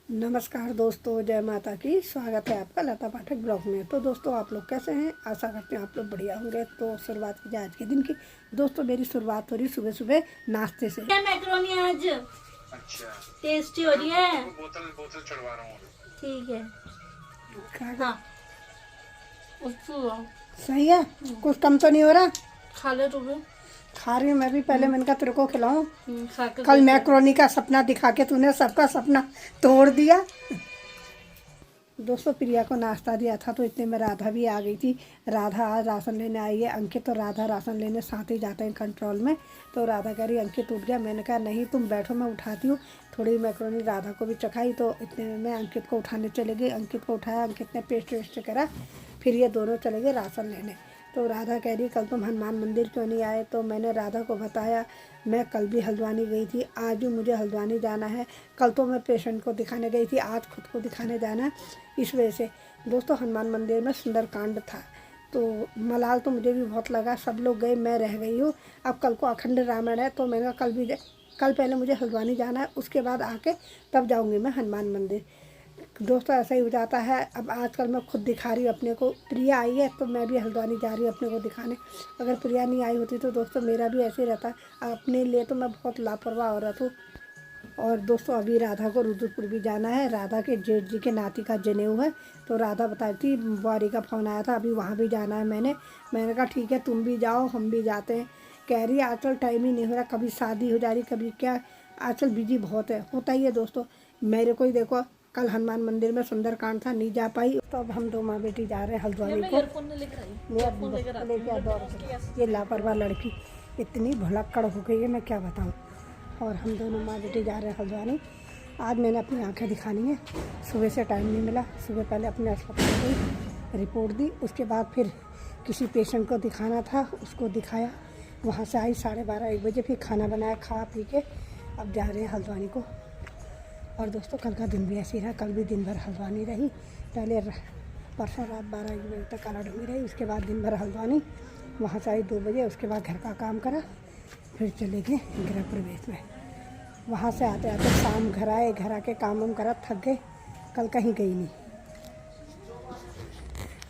नमस्कार दोस्तों, जय माता की। स्वागत है आपका लता पाठक ब्लॉग में। तो दोस्तों, आप लोग कैसे हैं? आशा करते हैं आप लोग बढ़िया होंगे। तो शुरुआत की जाए आज के दिन की। दोस्तों, मेरी शुरुआत हो रही सुबह सुबह नाश्ते से। क्या मैक्रोनी आज अच्छा टेस्टी हो रही है। बोतल बोतल चढ़वा रहा हूँ। ठीक है। हाँ, उसको सही है। कुछ कम तो नहीं हो रहा? खा ले तू भी। खा रही हूँ मैं भी। पहले मैंने कहा तेरे को खिलाऊं। खा के कल मैक्रोनी का सपना दिखा के तूने सबका सपना तोड़ दिया। दोस्तों, प्रिया को नाश्ता दिया था तो इतने में राधा भी आ गई थी। राधा आज राशन लेने आई है। अंकित और राधा राशन लेने साथ ही जाते हैं कंट्रोल में। तो राधा कह रही अंकित उठ गया। मैंने कहा नहीं, तुम बैठो, मैं उठाती हूँ। थोड़ी मैक्रोनी राधा को भी चखाई तो इतने में मैं अंकित को उठाने चले गई। अंकित को उठाया, अंकित ने पेस्ट वेस्ट करा, फिर ये दोनों चले गए राशन लेने। तो राधा कह रही कल तुम हनुमान मंदिर क्यों नहीं आए? तो मैंने राधा को बताया मैं कल भी हल्द्वानी गई थी, आज भी मुझे हल्द्वानी जाना है। कल तो मैं पेशेंट को दिखाने गई थी, आज खुद को दिखाने जाना है। इस वजह से दोस्तों हनुमान मंदिर में सुंदरकांड था तो मलाल तो मुझे भी बहुत लगा। सब लोग गए, मैं रह गई हूँ। अब कल को अखंड रामायण है तो मैंने कहा कल पहले मुझे हल्द्वानी जाना है, उसके बाद आके तब जाऊँगी मैं हनुमान मंदिर। दोस्तों, ऐसा ही हो जाता है। अब आजकल मैं खुद दिखा रही हूँ अपने को। प्रिया आई है तो मैं भी हल्द्वानी जा रही हूँ अपने को दिखाने। अगर प्रिया नहीं आई होती तो दोस्तों मेरा भी ऐसे ही रहता। अपने लिए तो मैं बहुत लापरवाह औरत हूँ। और दोस्तों, अभी राधा को रुद्रपुर भी जाना है। राधा के जेठ जी के नाती का जनेऊ है। तो राधा बताई थी, बुआरी का फ़ोन आया था, अभी वहाँ भी जाना है। मैंने कहा ठीक है, तुम भी जाओ, हम भी जाते हैं। कह रही आजकल टाइम ही नहीं हो रहा, कभी शादी हो जा रही, कभी क्या। आजकल बिजी बहुत है, होता ही है दोस्तों। मेरे को ही देखो, कल हनुमान मंदिर में सुंदरकांड था, नहीं जा पाई। तो अब हम दो माँ बेटी जा रहे हैं हल्द्वानी को। ये लापरवाह लड़की इतनी भुलक्कड़ हो गई है, मैं क्या बताऊँ। और हम दोनों माँ बेटी जा रहे हैं हल्द्वानी। आज मैंने अपनी आंखें दिखानी है। सुबह से टाइम नहीं मिला। सुबह पहले अपने अस्पताल गई, रिपोर्ट दी, उसके बाद फिर किसी पेशेंट को दिखाना था, उसको दिखाया। वहाँ से आई 12:30-1 बजे, फिर खाना बनाया, खा पी के अब जा रहे हैं हल्द्वानी को। और दोस्तों, कल का दिन भी ऐसे ही रहा। कल भी दिन भर हल्द्वानी रही। पहले परसों रात 12-1 बजे तक कालाडूंगी रही, उसके बाद दिन भर हल्द्वानी। वहाँ से आई 2 बजे, उसके बाद घर का काम करा, फिर चले गए गृह प्रवेश में। वहाँ से आते आते शाम घर आए, घर आके काम वाम करा, थक गए। कल कहीं गई नहीं।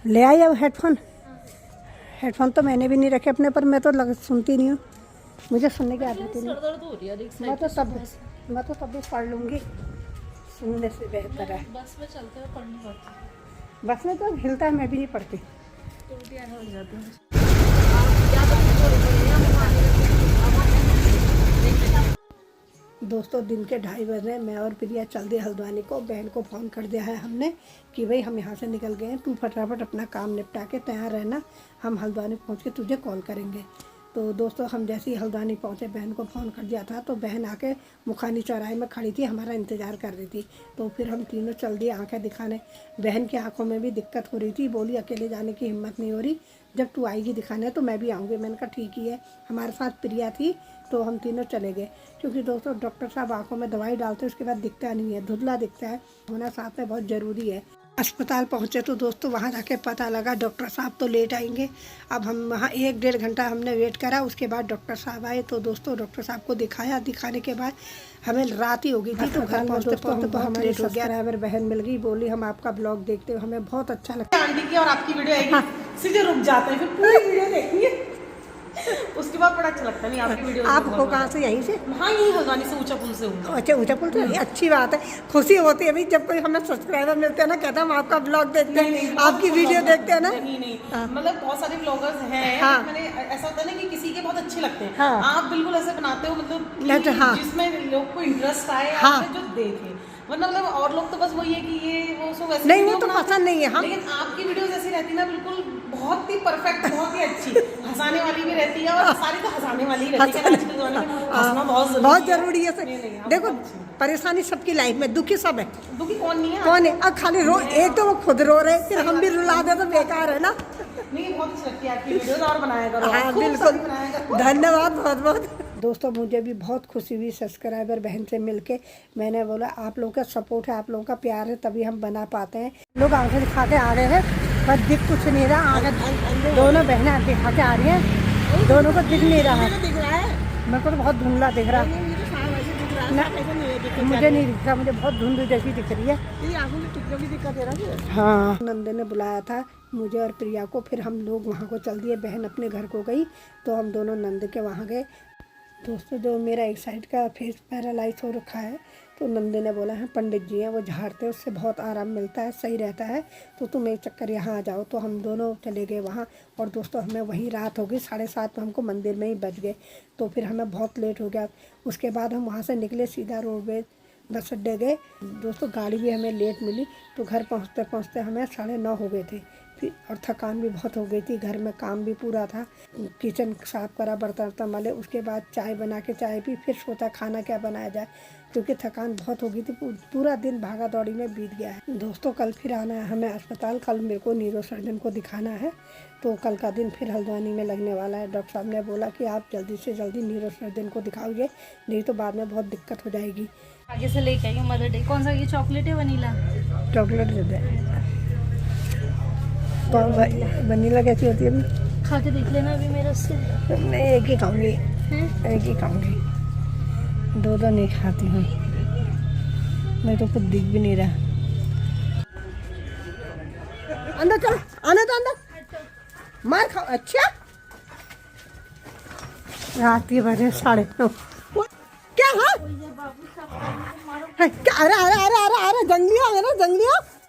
ले आई अब हेडफोन तो मैंने भी नहीं रखे अपने पर। मैं तो सुनती नहीं हूँ, मुझे सुनने की आदत ही नहीं। मैं तो सब भी पढ़ लूँगी, सुनने से बेहतर है। बस में चलते हुए पढ़नी पड़ती है। बस में तो हिलता है, मैं भी नहीं पढ़ती। तो उल्टी आने लग जाती है। दोस्तों, दिन के 2:30 बज रहे हैं। मैं और प्रिया चल दिए हल्द्वानी को। बहन को फ़ोन कर दिया है हमने कि भाई हम यहाँ से निकल गए हैं, तू फटाफट अपना काम निपटा के तैयार रहना, हम हल्द्वानी पहुँच के तुझे कॉल करेंगे। तो दोस्तों, हम जैसे ही हल्द्वानी पहुँचे, बहन को फ़ोन कर दिया था तो बहन आके मुखानी चौराहे में खड़ी थी, हमारा इंतज़ार कर रही थी। तो फिर हम तीनों चल दिए आंखें दिखाने। बहन की आंखों में भी दिक्कत हो रही थी, बोली अकेले जाने की हिम्मत नहीं हो रही, जब तू आएगी दिखाने तो मैं भी आऊँगी। मैंने कहा ठीक ही है। हमारे साथ प्रिया थी तो हम तीनों चले गए, क्योंकि दोस्तों डॉक्टर साहब आंखों में दवाई डालते हैं, उसके बाद दिखता नहीं है, धुंधला दिखता है। होना साथ में बहुत ज़रूरी है। अस्पताल पहुँचे तो दोस्तों वहाँ जाके पता लगा डॉक्टर साहब तो लेट आएंगे। अब हम वहाँ 1-1.5 घंटा हमने वेट करा, उसके बाद डॉक्टर साहब आए। तो दोस्तों डॉक्टर साहब को दिखाया, दिखाने के बाद हमें रात ही हो गई थी। तो घर पहुँचते पहुँचते हमारे लेट हो गया। बहन मिल गई, बोली हम आपका ब्लॉग देखते हो, हमें बहुत अच्छा लगता है। आंटी की और आपकी वीडियो आएगी, सीधे रुक जाते हैं, फिर पूरी वीडियो देखेंगे। उसके बाद बड़ा अच्छा लगता है। नहीं, आपकी वीडियो आपको कहाँ से? यहीं से? हाँ, यही हल्द्वानी से ऊंचा पुल से हूँ। अच्छा, ऊंचा पुल से। अच्छी बात है, खुशी होती है भाई जब कोई हमें सब्सक्राइबर मिलते हैं ना, कहता हम आपका ब्लॉग देखते हैं, आपकी वीडियो देखते हैं ना। नहीं, मतलब बहुत सारे ब्लॉगर्स हैं। हाँ। मैंने ऐसा होता है ना कि किसी के बहुत अच्छे लगते हैं। हाँ। आप बिल्कुल ऐसे बनाते हो, मतलब हाँ। जिसमें लोग को इंटरेस्ट आए, हाँ। जो देखे। वरना मतलब और लोग तो बस वही है कि ये वो सब वैसे नहीं, वो तो पसंद नहीं है। हम लेकिन आपकी वीडियोस ऐसी रहती है ना, बिल्कुल बहुत ही परफेक्ट, बहुत ही अच्छी, हंसाने वाली भी रहती है और सारी तो हंसाने वाली ही रहती है। आजकल ज़माने में हंसना बहुत जरूरी है। देखो, परेशानी सबकी लाइफ में, दुखी सब है। दुखी कौन नहीं है? कौन है? अब खाली रो, एक तो वो खुद रो रहे, फिर हम भी रुला दे तो बेकार है ना। नहीं, बहुत अच्छी लगती है आपकी वीडियोस, और बनाया करो। हाँ, बिल्कुल, धन्यवाद बहुत बहुत। दोस्तों, मुझे भी बहुत खुशी हुई सब्सक्राइबर बहन से मिलके। मैंने बोला आप लोगों का सपोर्ट है, आप लोगों का प्यार है, तभी हम बना पाते हैं। लोग आंखें दिखा के आ रहे हैं, पर दिख कुछ नहीं रहा। आगे दोनों बहनें दिखा के आ रही हैं, दोनों को दिख नहीं रहा है। मेरे को तो बहुत धुंधला दिख रहा है। मुझे नहीं दिख रहा, मुझे बहुत धुंध जैसी दिख रही है। हाँ, नंदे ने बुलाया था मुझे और प्रिया को, फिर हम लोग वहाँ को चल दिए। बहन अपने घर को गई तो हम दोनों नंद के वहाँ गए। दोस्तों, जो मेरा एक साइड का फेस पैरालाइज हो रखा है, तो नंदे ने बोला है पंडित जी हैं वो झाड़ते हैं, उससे बहुत आराम मिलता है, सही रहता है, तो तुम एक चक्कर यहाँ आ जाओ। तो हम दोनों चले गए वहाँ। और दोस्तों, हमें वहीं रात हो गई, 7:30 में हमको मंदिर में ही बच गए। तो फिर हमें बहुत लेट हो गया। उसके बाद हम वहाँ से निकले, सीधा रोडवेज बस अड्डे गए। दोस्तों, गाड़ी भी हमें लेट मिली, तो घर पहुँचते पहुँचते हमें 9:30 हो गए थे। फिर और थकान भी बहुत हो गई थी, घर में काम भी पूरा था, किचन साफ करा, बर्तन वर्तन वाले, उसके बाद चाय बना के चाय पी, फिर सोचा खाना क्या बनाया जाए, क्योंकि थकान बहुत हो गई थी। पूरा दिन भागा दौड़ी में बीत गया है। दोस्तों, कल फिर आना है हमें अस्पताल। कल मेरे को न्यूरो सर्जन को दिखाना है, तो कल का दिन फिर हल्द्वानी में लगने वाला है। डॉक्टर साहब ने बोला कि आप जल्दी से जल्दी न्यूरो सर्जन को दिखाओगे, नहीं तो बाद में बहुत दिक्कत हो जाएगी। आगे से लेके आई हूँ मदर डे। कौन सा ये चॉकलेट है वनीला? चॉकलेट दे दे। तो वनीला कैसी होती है अभी? खा के देख लेना अभी मेरे उससे। नहीं, एक ही खाऊंगी, एक ही खाऊंगी, दो नहीं खाती हूँ, मैं तो कुछ दिख भी नहीं रहा। अंदर चलो, आने तो अंदर, मार खाओ। अच्छा, रात के बजे 9:30। क्या? हाँ, क्या? अरे अरे अरे अरे अरे, जंगलिया है ना, जंगलिया।